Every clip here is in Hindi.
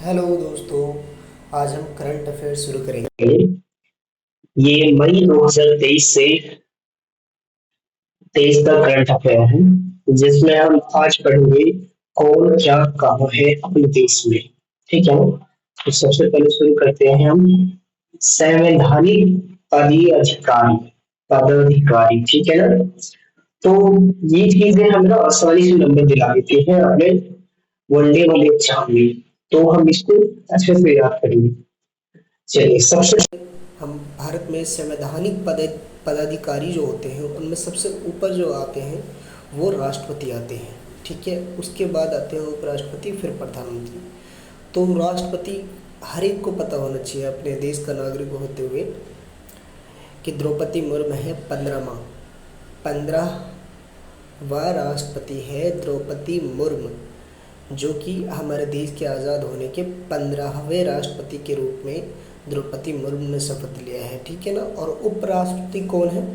हेलो दोस्तों, आज हम करंट अफेयर शुरू करेंगे। ये मई 2023 से 23 तक करंट अफेयर है, जिसमें हम आज पढ़ेंगे कौन क्या कहाँ है अपने देश में। ठीक है ना? तो सबसे पहले शुरू करते हैं हम संवैधानिक पदाधिकारी पदाधिकारी। ठीक है ना? तो ये चीजें हम ना आसानी से नंबर दिला देते हैं अपने वनडे वाले एग्जाम में, तो हम इसको अच्छे से याद करेंगे। चलिए सबसे हम भारत में संवैधानिक पदाधिकारी जो होते हैं उनमें सबसे ऊपर जो आते हैं वो राष्ट्रपति आते हैं। ठीक है, उसके बाद आते हैं उपराष्ट्रपति, फिर प्रधानमंत्री। तो राष्ट्रपति हर एक को पता होना चाहिए अपने देश का नागरिक होते हुए कि द्रौपदी मुर्मू है 15वां राष्ट्रपति है द्रौपदी मुर्मू, जो कि हमारे देश के आज़ाद होने के 15वें राष्ट्रपति के रूप में द्रौपदी मुर्मू ने शपथ लिया है। ठीक है ना? और उपराष्ट्रपति कौन है?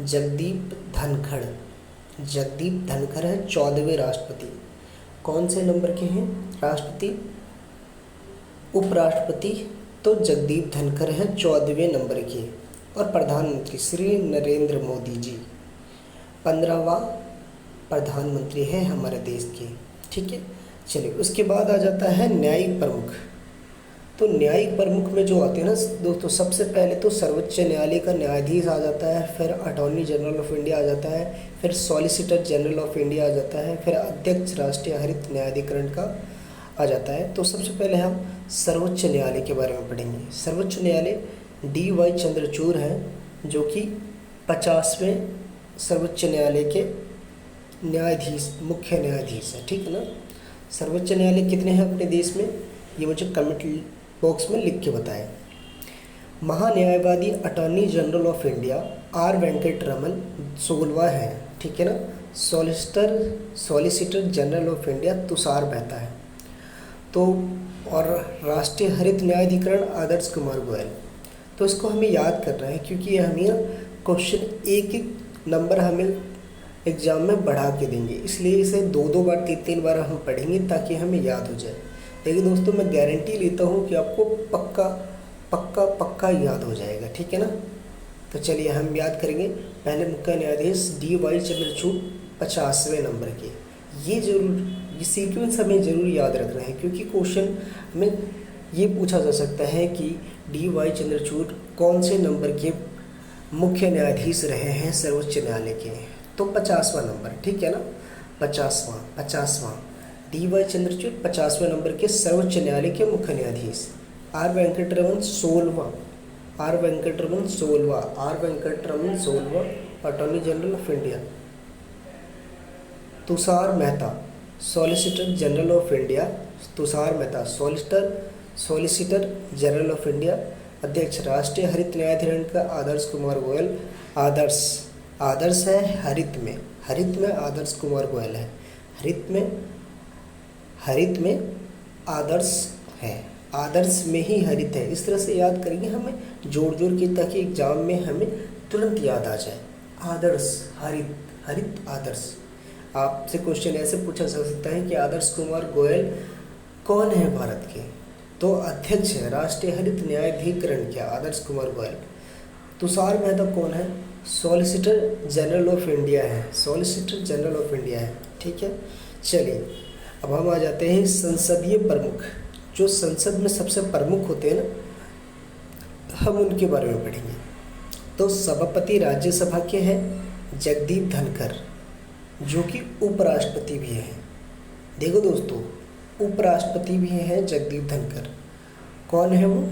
जगदीप धनखड़। जगदीप धनखड़ है 14वें राष्ट्रपति। कौन से नंबर के हैं राष्ट्रपति? उपराष्ट्रपति तो जगदीप धनखड़ है 14वें नंबर के। और प्रधानमंत्री श्री नरेंद्र मोदी जी 15वां प्रधानमंत्री है हमारे देश के। ठीक है, चलिए उसके बाद आ जाता है न्यायिक प्रमुख। तो न्यायिक प्रमुख में जो आते हैं ना दोस्तों, सबसे पहले तो सर्वोच्च न्यायालय का न्यायाधीश आ जाता है, फिर अटॉर्नी जनरल ऑफ इंडिया आ जाता है, फिर सॉलिसिटर जनरल ऑफ इंडिया आ जाता है, फिर अध्यक्ष राष्ट्रीय हरित न्यायाधिकरण का आ जाता है। तो सबसे पहले हम सर्वोच्च न्यायालय के बारे में पढ़ेंगे। सर्वोच्च न्यायालय DY चंद्रचूड़ हैं, जो कि 50वें सर्वोच्च न्यायालय के न्यायाधीश, मुख्य न्यायाधीश है। ठीक है ना? सर्वोच्च न्यायालय कितने हैं अपने देश में, ये मुझे कमेंट बॉक्स में लिख के बताएं। महान्यायवादी attorney general of India R Venkat Raman 16वां है। ठीक है ना? Solicitor general of India Tushar Mehta है। तो और राष्ट्रीय हरित न्यायाधिकरण आदर्श कुमार गोयल। तो इसको हमें याद करना है, क्योंकि ये हमें क्वेश्चन एक एक नंबर हमें एग्ज़ाम में बढ़ा के देंगे, इसलिए इसे दो दो बार तीन तीन बार हम पढ़ेंगे ताकि हमें याद हो जाए। लेकिन दोस्तों मैं गारंटी लेता हूँ कि आपको पक्का पक्का पक्का याद हो जाएगा। ठीक है ना? तो चलिए हम याद करेंगे। पहले मुख्य न्यायाधीश DY चंद्रचूड़ 50वें नंबर के। ये सीक्वेंस हमें ज़रूर याद रखना है, क्योंकि क्वेश्चन में ये पूछा जा सकता है कि DY चंद्रचूड़ कौन से नंबर के मुख्य न्यायाधीश रहे हैं सर्वोच्च न्यायालय के। तो 50वां नंबर। ठीक है ना? 50वां DY चंद्रचूड़ 50वें नंबर के सर्वोच्च न्यायालय के मुख्य न्यायाधीश। R वेंकटरमन 16वां। R वेंकटरमन 16वां attorney general of India. Tushar Mehta solicitor general of India. Tushar Mehta solicitor general of India. अध्यक्ष राष्ट्रीय हरित न्यायाधिकरण का आदर्श कुमार गोयल। आदर्श है हरित में आदर्श कुमार गोयल है। हरित में आदर्श है, आदर्श में ही हरित है। इस तरह से याद करेंगे हमें जोड़ जोड़ के, ताकि एग्जाम में हमें तुरंत याद आ जाए। आदर्श, हरित आदर्श। आपसे क्वेश्चन ऐसे पूछा जा सकता है कि आदर्श कुमार गोयल कौन है भारत के? तो अध्यक्ष है राष्ट्रीय हरित न्यायाधिकरण के आदर्श कुमार गोयल। तुषार मेहता कौन है? सॉलिसिटर जनरल ऑफ इंडिया है। सॉलिसिटर जनरल ऑफ इंडिया है। ठीक है, चलिए अब हम आ जाते हैं संसदीय प्रमुख। जो संसद में सबसे प्रमुख होते हैं ना, हम उनके बारे में पढ़ेंगे। तो सभापति राज्यसभा के हैं जगदीप धनखड़, जो कि उपराष्ट्रपति भी हैं। देखो दोस्तों, उपराष्ट्रपति भी हैं जगदीप धनखड़। कौन है वो?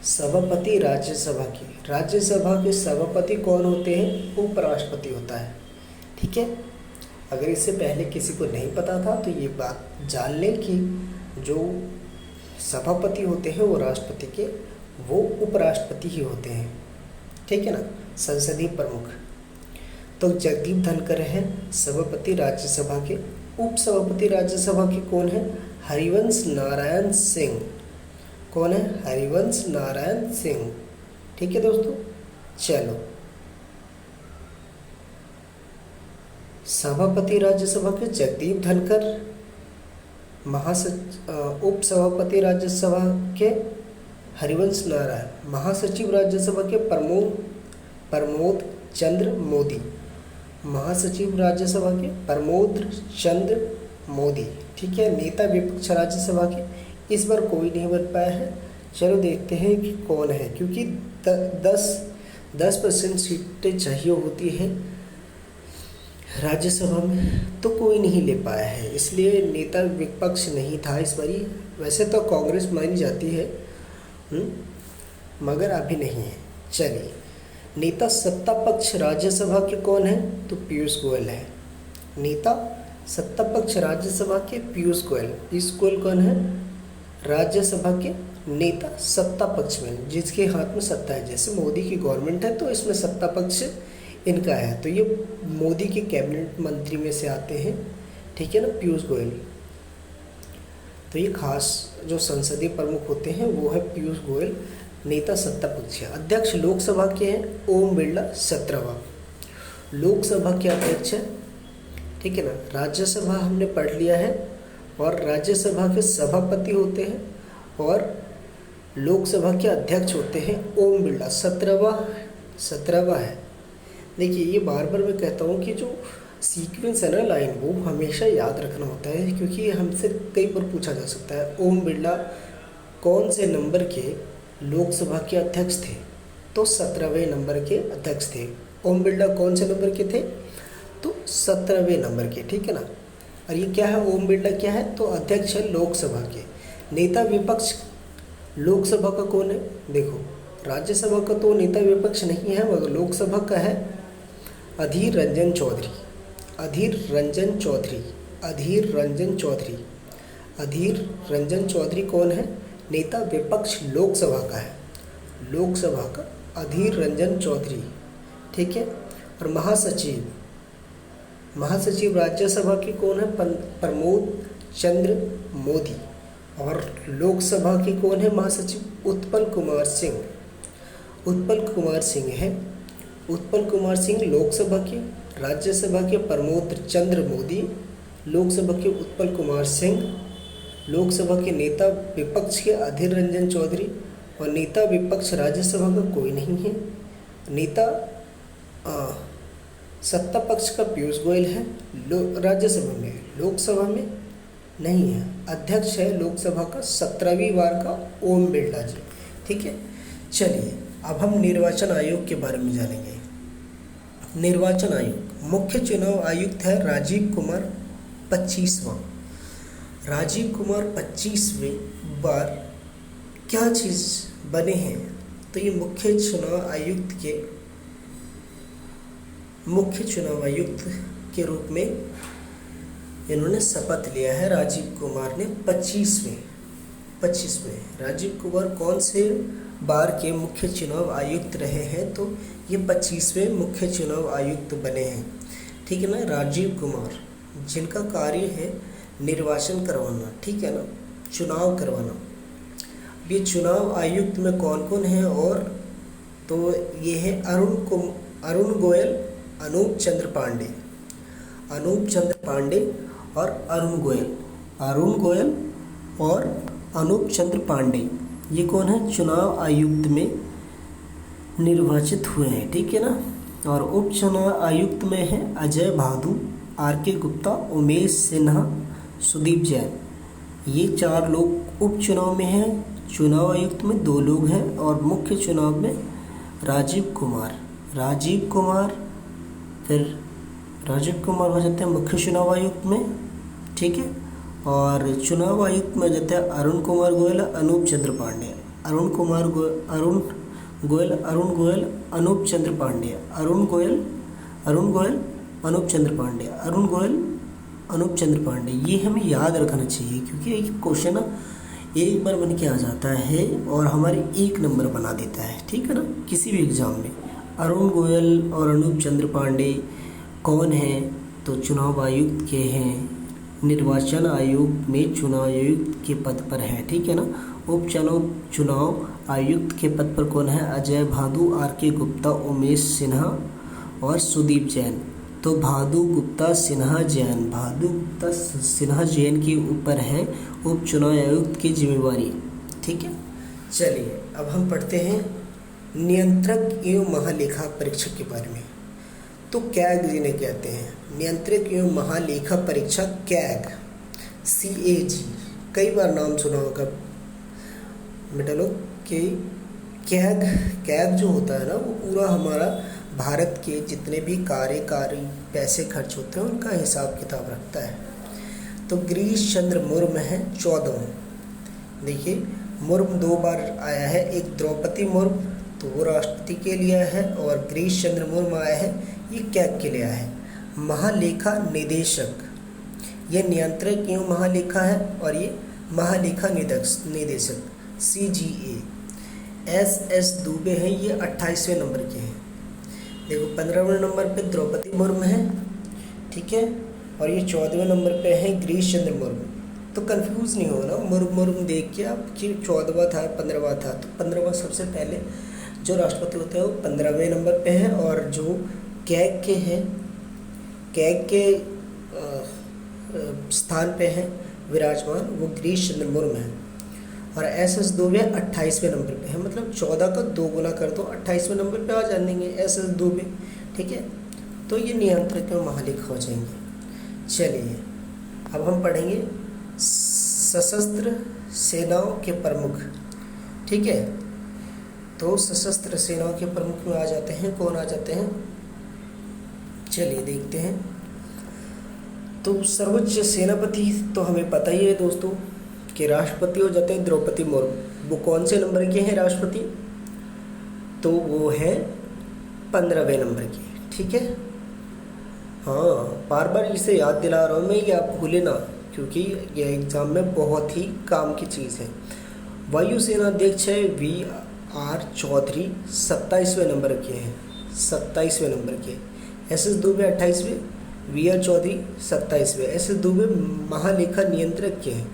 सभापति राज्यसभा के। राज्यसभा के सभापति कौन होते हैं? उपराष्ट्रपति होता है। ठीक है, अगर इससे पहले किसी को नहीं पता था तो ये बात जान लें कि जो सभापति होते हैं वो राष्ट्रपति के, वो उपराष्ट्रपति ही होते हैं। ठीक है ना? संसदीय प्रमुख तो जगदीप धनखड़ हैं सभापति राज्यसभा के। उपसभापति राज्यसभा के कौन है? हरिवंश नारायण सिंह। कौन है? हरिवंश नारायण सिंह। ठीक है दोस्तों, चलो सभापति राज्यसभा के जगदीप धनखड़, उप सभापति राज्यसभा के हरिवंश नारायण, महासचिव राज्यसभा के प्रमोद चंद्र मोदी, महासचिव राज्यसभा के प्रमोद चंद्र मोदी। ठीक है, नेता विपक्ष राज्यसभा के इस बार कोई नहीं बन पाया है। चलो देखते हैं कि कौन है, क्योंकि 10% सीटें चाहिए होती है राज्यसभा में, तो कोई नहीं ले पाया है, इसलिए नेता विपक्ष नहीं था इस बारी। वैसे तो कांग्रेस मानी जाती है, मगर अभी नहीं है। चलिए, नेता सत्ता पक्ष राज्यसभा के कौन है? तो पीयूष गोयल है। नेता सत्ता पक्ष राज्यसभा के पीयूष गोयल कौन है? राज्यसभा के नेता सत्ता पक्ष में, जिसके हाथ में सत्ता है। जैसे मोदी की गवर्नमेंट है तो इसमें सत्ता पक्ष इनका है, तो ये मोदी के कैबिनेट मंत्री में से आते हैं। ठीक है ना, पीयूष गोयल। तो ये खास जो संसदीय प्रमुख होते हैं वो है पीयूष गोयल, नेता सत्ता पक्ष है। अध्यक्ष लोकसभा के हैं ओम बिरला, 17वां लोकसभा के अध्यक्ष है। ठीक है ना, राज्यसभा हमने पढ़ लिया है, और राज्यसभा के सभापति होते हैं और लोकसभा के अध्यक्ष होते हैं ओम बिरला, 17वां है। देखिए, ये बार बार मैं कहता हूँ कि जो सीक्वेंस है ना, लाइन, वो हमेशा याद रखना होता है, क्योंकि हमसे कई बार पूछा जा सकता है ओम बिरला कौन से नंबर के लोकसभा के अध्यक्ष थे? तो 17वें नंबर के अध्यक्ष थे। ओम बिरला कौन से नंबर के थे? तो 17वें नंबर के। ठीक है ना, और ये क्या है, ओम बिरला क्या है? तो अध्यक्ष है लोकसभा के। नेता विपक्ष लोकसभा का कौन है? देखो, राज्यसभा का तो नेता विपक्ष नहीं है, मगर लोकसभा का है अधीर रंजन चौधरी। अधीर रंजन चौधरी कौन है? नेता विपक्ष लोकसभा का है, लोकसभा का अधीर रंजन चौधरी। ठीक है, और महासचिव राज्यसभा के कौन है? प्रमोद चंद्र मोदी। और लोकसभा के कौन है महासचिव? उत्पल कुमार सिंह है। उत्पल कुमार सिंह लोकसभा के, राज्यसभा के प्रमोद चंद्र मोदी, लोकसभा के उत्पल कुमार सिंह, लोकसभा के नेता विपक्ष के अधीर रंजन चौधरी, और नेता विपक्ष राज्यसभा का कोई नहीं है। नेता सत्ता पक्ष का पीयूष गोयल है राज्यसभा में, लोकसभा में नहीं है। अध्यक्ष है लोकसभा का 17वीं बार का ओम बिरला जी। ठीक है, चलिए अब हम निर्वाचन आयोग के बारे में जानेंगे। निर्वाचन आयोग, मुख्य चुनाव आयुक्त है राजीव कुमार, 25वां। राजीव कुमार 25वें बार क्या चीज़ बने हैं? तो ये मुख्य चुनाव आयुक्त के रूप में इन्होंने शपथ लिया है। राजीव कुमार ने 25वें राजीव कुमार कौन से बार के मुख्य चुनाव आयुक्त रहे हैं? तो ये 25वें मुख्य चुनाव आयुक्त बने हैं। ठीक है ना, राजीव कुमार, जिनका कार्य है निर्वाचन करवाना। ठीक है ना, चुनाव करवाना। ये चुनाव आयुक्त में कौन कौन है? और तो ये है अरुण गोयल, अनूप चंद्र पांडे और अरुण गोयल और अनूप चंद्र पांडे, ये कौन है? चुनाव आयुक्त में निर्वाचित हुए हैं। ठीक है ना, और उप चुनाव आयुक्त में है अजय भादु, आर.के. गुप्ता, उमेश सिन्हा, सुदीप जैन। ये 4 लोग उप चुनाव में हैं। चुनाव आयुक्त में 2 लोग हैं, और मुख्य चुनाव में राजीव कुमार हो जाते हैं मुख्य चुनाव आयुक्त में। ठीक है, और चुनाव आयुक्त में जाते हैं अरुण कुमार गोयल, अनूप चंद्र पांडे। अरुण गोयल, अनूप चंद्र पांडे, अनूप चंद्र पांडे। ये हमें याद रखना चाहिए, क्योंकि एक क्वेश्चन ना एक बार बन के आ जाता है और हमारे 1 नंबर बना देता है। ठीक है ना, किसी भी एग्जाम में। अरुण गोयल और अनूप चंद्र पांडे कौन हैं? तो चुनाव आयुक्त के हैं, निर्वाचन आयोग में चुनाव आयुक्त के पद पर है। ठीक है ना, उप चुनाव आयुक्त के पद पर कौन है? अजय भादु, आर.के. गुप्ता, उमेश सिन्हा और सुदीप जैन। तो भादु गुप्ता सिन्हा जैन, भादु गुप्ता सिन्हा जैन के ऊपर है उप चुनाव आयुक्त की जिम्मेवारी। ठीक है, चलिए अब हम पढ़ते हैं नियंत्रक एवं महालेखा परीक्षक के बारे में। तो कैग जिन्हें कहते हैं, नियंत्रक एवं महालेखा परीक्षक कैग, CAG, कई बार नाम सुना होगा बेटा लोग कि कैग जो होता है ना वो पूरा हमारा भारत के जितने भी कार्यकारी पैसे खर्च होते हैं उनका हिसाब किताब रखता है। तो गिरीश चंद्र मुर्मू है 14। देखिए मुर्मू 2 बार आया है, एक द्रौपदी मुर्मू तो वो राष्ट्रपति के लिए है और गिरीश चंद्र मुर्मू आया है ये कैग के लिए आया है। महालेखा निदेशक, ये नियंत्रक एवं महालेखा है और ये महालेखा निदेशक CGA। SS दुबे हैं, ये 28वें नंबर के हैं। देखो 15वें नंबर पे द्रौपदी मुर्मू है, ठीक है, और ये 14वें नंबर पे है गिरीश चंद्र मुर्मू। तो कंफ्यूज नहीं हो ना मुर्मू देख के आप कि 14वां था 15वां था, तो 15वां सबसे पहले जो राष्ट्रपति होते हैं वो 15वें नंबर पे है और जो कैग के हैं, कैग के स्थान पे है विराजमान वो गिरीश चंद्र मुर्मू है। और SS दुबे 28वें नंबर पे है, मतलब 14 का 2 गुना कर दो 28वें नंबर पे आ जाएंगे SS दुबे। ठीक है, तो ये नियंत्रक एवं महालेखा हो जाएंगे। चलिए अब हम पढ़ेंगे सशस्त्र सेनाओं के प्रमुख। ठीक है, तो सशस्त्र सेनाओं के प्रमुख में आ जाते हैं, कौन आ जाते हैं, चलिए देखते हैं। तो सर्वोच्च सेनापति तो हमें पता ही है दोस्तों कि राष्ट्रपति हो जाते हैं द्रौपदी मुर्मू। वो कौन से नंबर के हैं राष्ट्रपति, तो वो है 15वें नंबर के। ठीक है, हाँ बार बार इसे याद दिला रहा हूँ मैं, ये आप भूले ना क्योंकि ये एग्जाम में बहुत ही काम की चीज़ है। वायुसेना अध्यक्ष है VR चौधरी, 27वें नंबर के हैं, 27वें नंबर के। SS दुबे 28वें, VR चौधरी 27वें। SS दुबे महालेखा नियंत्रक के हैं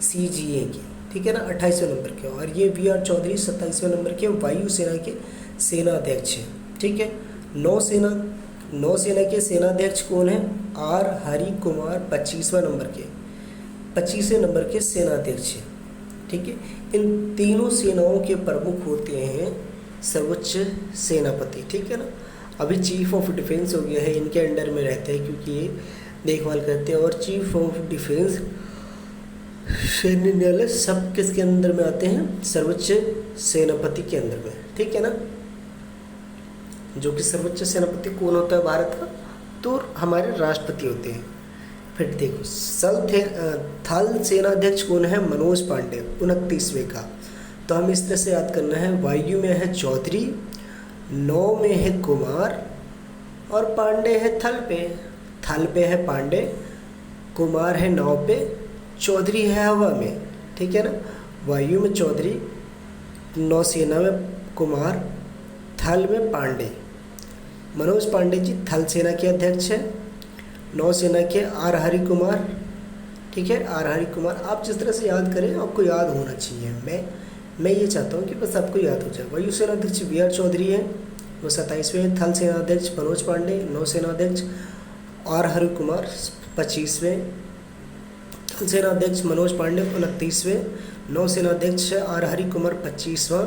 CGA के, ठीक है ना, 28वें नंबर के। और ये VR चौधरी 27वें नंबर के वायुसेना के सेना अध्यक्ष हैं। ठीक है, नौसेना के सेनाध्यक्ष कौन है, R हरि कुमार 25वें नंबर के, 25वें नंबर के सेनाध्यक्ष हैं। ठीक है, इन तीनों सेनाओं के प्रमुख होते हैं सर्वोच्च सेनापति। ठीक है ना, अभी चीफ ऑफ डिफेंस हो गया है, इनके अंडर में रहते हैं क्योंकि ये देखभाल करते हैं। और चीफ ऑफ डिफेंस सैन्य न्यायालय सब किसके अंदर में आते हैं, सर्वोच्च सेनापति के अंदर में। ठीक है ना, जो कि सर्वोच्च सेनापति कौन होता है भारत का, तो हमारे राष्ट्रपति होते हैं। फिर देखो थल सेनाध्यक्ष कौन है, मनोज पांडे 29वें का। तो हमें इस तरह से याद करना है, वायु में है चौधरी, नौ में है कुमार और पांडे है थल पे। थल पे है पांडे, कुमार है नौ पे, चौधरी है हवा में। ठीक है ना, वायु में चौधरी, नौसेना में कुमार, थल में पांडे। मनोज पांडे जी थल सेना के अध्यक्ष हैं, नौसेना के R हरि कुमार। ठीक है, R हरि कुमार आप जिस तरह से याद करें आपको याद होना चाहिए। मैं ये चाहता हूँ कि बस आपको याद हो जाए। वायुसेना अध्यक्ष VR चौधरी हैं, वो 27वें। थल सेना अध्यक्ष मनोज पांडे, नौसेना अध्यक्ष R हरि कुमार 25वें। थल सेना अध्यक्ष मनोज पांडे 29वें, नौसेना अध्यक्ष R हरि कुमार 25वां,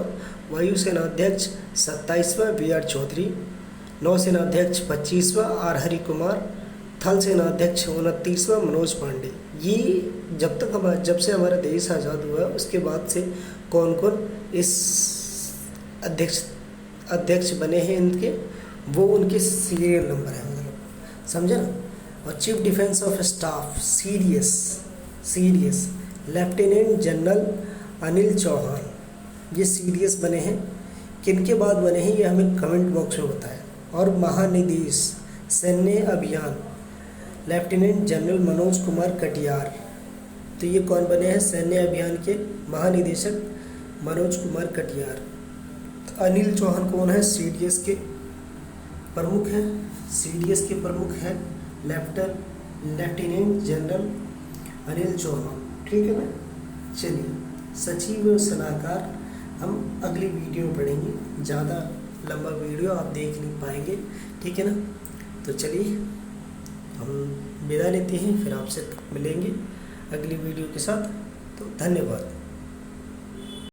वायुसेना अध्यक्ष 27वां VR चौधरी, नौसेना अध्यक्ष 25वां R हरि कुमार, थल सेना अध्यक्ष 29वां मनोज पांडे। ये जब से हमारा देश आज़ाद हुआ उसके बाद से कौन कौन इस अध्यक्ष बने हैं इनके, वो उनके सीरियल नंबर है, मतलब समझे ना। और chief defence of staff serious lieutenant general Anil Chauhan, ये सीरियस बने हैं। किनके बाद बने हैं ये हमें कमेंट बॉक्स में बताएं। और महानिदेश सैन्य अभियान लेफ्टिनेंट जनरल मनोज कुमार कटियार, तो ये कौन बने हैं, सैन्य अभियान के महानिदेशक मनोज कुमार कटियार। अनिल चौहान कौन है, सीडीएस के प्रमुख हैं, सीडीएस के प्रमुख हैं लेफ्टिनेंट जनरल अनिल चौहान। ठीक है ना, चलिए सचिव और सलाहकार हम अगली वीडियो में पढ़ेंगे, ज़्यादा लंबा वीडियो आप देख नहीं पाएंगे। ठीक है ना, तो चलिए हम विदा लेते हैं, फिर आपसे मिलेंगे अगली वीडियो के साथ। तो धन्यवाद।